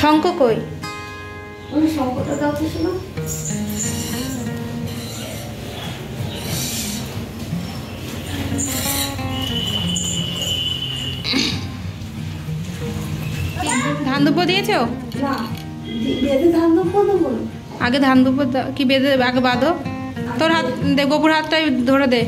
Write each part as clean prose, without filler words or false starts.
শঙ্খ কই? শঙ্খটা দাও তো শোনো। ধান দুব্বো দিয়েছো? না, বেঁধে ধান দুব্বো দেবো না। আগে ধান দুব্বো কি বেঁধে আগে বাঁধো। তোর হাত দে, গোপুর হাতটাই ধরে দে।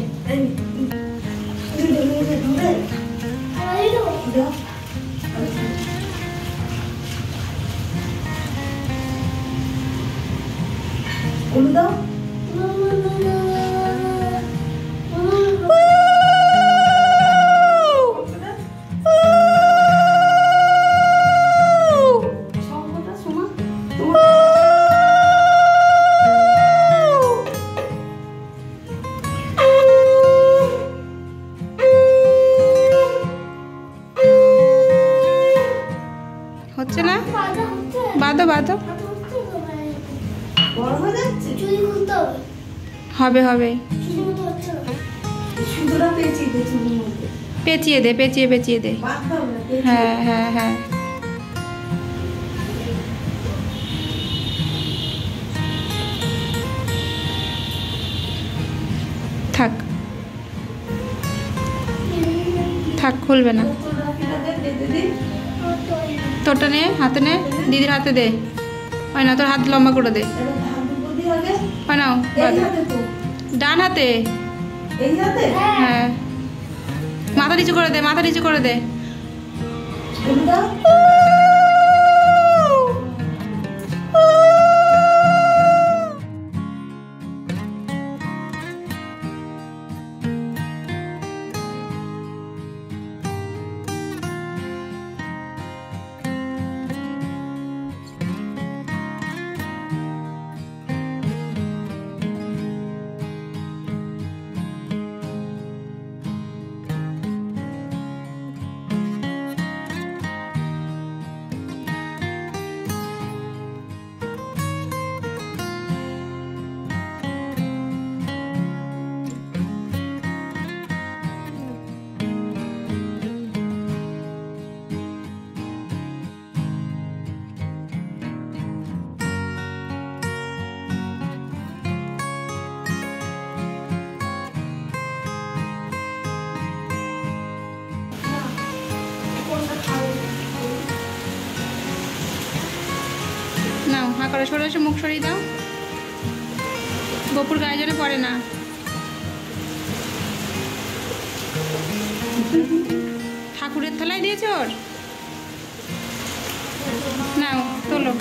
দাও হচ্ছে না? বাঁধো বাঁধো। হবে হবে। পেঁচিয়ে দে, পেঁচিয়ে পেঁচিয়ে দে। হ্যাঁ হ্যাঁ হ্যাঁ। থাক থাক, খুলবে না। তোরটা নে, হাতে নে, দিদির হাতে দে। হয় না, তোর হাত লম্বা করে দে। হয় নাও, ডান হাতে। হ্যাঁ, মাথা নিচু করে দে, মাথা নিচু করে দে। নাও, হা করে সরে এসে মুখ সরিয়ে দাও। গোপুর গায়ে জলে পড়ে না। ঠাকুরের থালায় দিয়েছ ওর? নাও তোলো,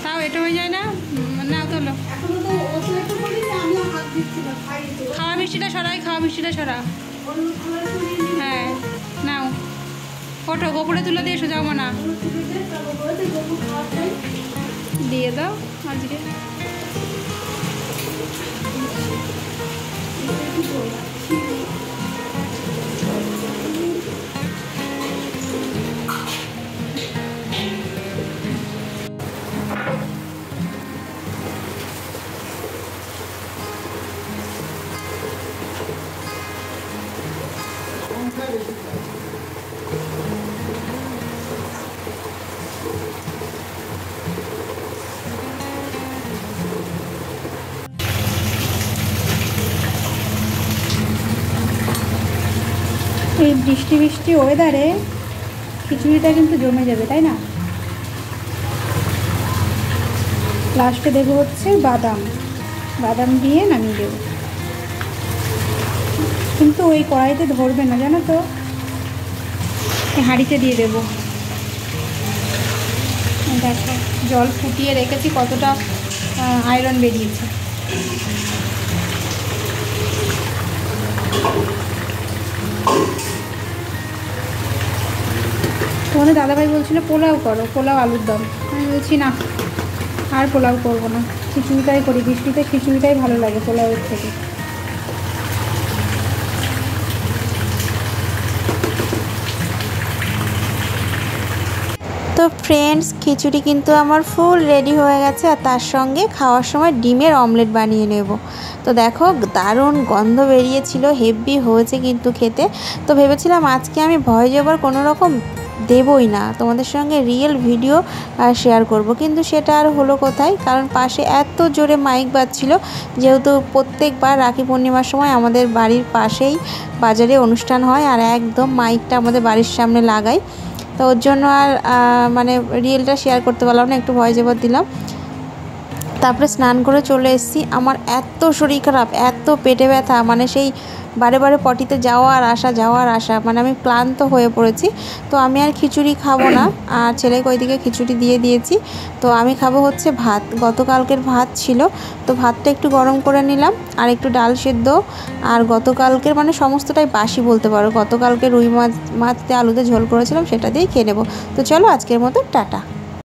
তাও এটা হয়ে যায় না। নাও তোলো। খাওয়া মিষ্টিটা সরাই, খাওয়া মিষ্টিটা সরা। হ্যাঁ নাও, ওঠো, গোপুরে তুলে দিয়ে এসো, যাও না দিয়ে দাও আজকে। এই বৃষ্টি বৃষ্টি ওয়েদারে খিচুড়িটা কিন্তু জমে যাবে, তাই না? লাস্টে দেবো হচ্ছে বাদাম, বাদাম দিয়ে নামিয়ে দেবো। কিন্তু ওই কড়াইতে ধরবে না, জানো তো, হাঁড়িতে দিয়ে দেবো। দেখো জল ফুটিয়ে রেখেছি, কতটা আয়রন বেরিয়েছে। তোমাদের দাদাভাই বলছিল পোলাও করো, পোলাও আলুর দম। আমি বলছি না, আর পোলাও করবো না, খিচুড়িটাই করি। বৃষ্টিতে খিচুড়িটাই ভালো লাগে পোলাওয়ের থেকে। তো ফ্রেন্ডস, খিচুড়ি কিন্তু আমার ফুল রেডি হয়ে গেছে, আর তার সঙ্গে খাওয়ার সময় ডিমের অমলেট বানিয়ে নেব। তো দেখো দারুণ গন্ধ বেরিয়েছিল, হেভি হয়েছে কিন্তু খেতে। তো ভেবেছিলাম আজকে আমি ভয়েস ওভার কোনো রকম দেবই না, তোমাদের সঙ্গে রিয়েল ভিডিও শেয়ার করব, কিন্তু সেটা আর হলো কোথায়, কারণ পাশে এত জোরে মাইক বাজছিল। যেহেতু প্রত্যেকবার রাখি পূর্ণিমার সময় আমাদের বাড়ির পাশেই বাজারে অনুষ্ঠান হয়, আর একদম মাইকটা আমাদের বাড়ির সামনে লাগাই, তো ওর জন্য আর মানে রিয়েলটা শেয়ার করতে পারলাম না, একটু ভয়েস ওভার দিলাম। তারপরে স্নান করে চলে এসেছি। আমার এত শরীর খারাপ, এত পেটে ব্যথা, মানে সেই বারে বারে পটিতে যাওয়ার আসা, মানে আমি ক্লান্ত হয়ে পড়েছি। তো আমি আর খিচুড়ি খাবো না, আর ছেলেকে ওইদিকে খিচুড়ি দিয়ে দিয়েছি। তো আমি খাবো হচ্ছে ভাত, গতকালকের ভাত ছিল, তো ভাতটা একটু গরম করে নিলাম, আর একটু ডাল সেদ্ধ, আর গতকালকের মানে সমস্তটাই বাসি বলতে পারো, গতকালকে রুই মাছ দিয়ে আলুতে ঝোল করেছিলাম, সেটা দিয়েই খেয়ে নেবো। তো চলো আজকের মতো টাটা।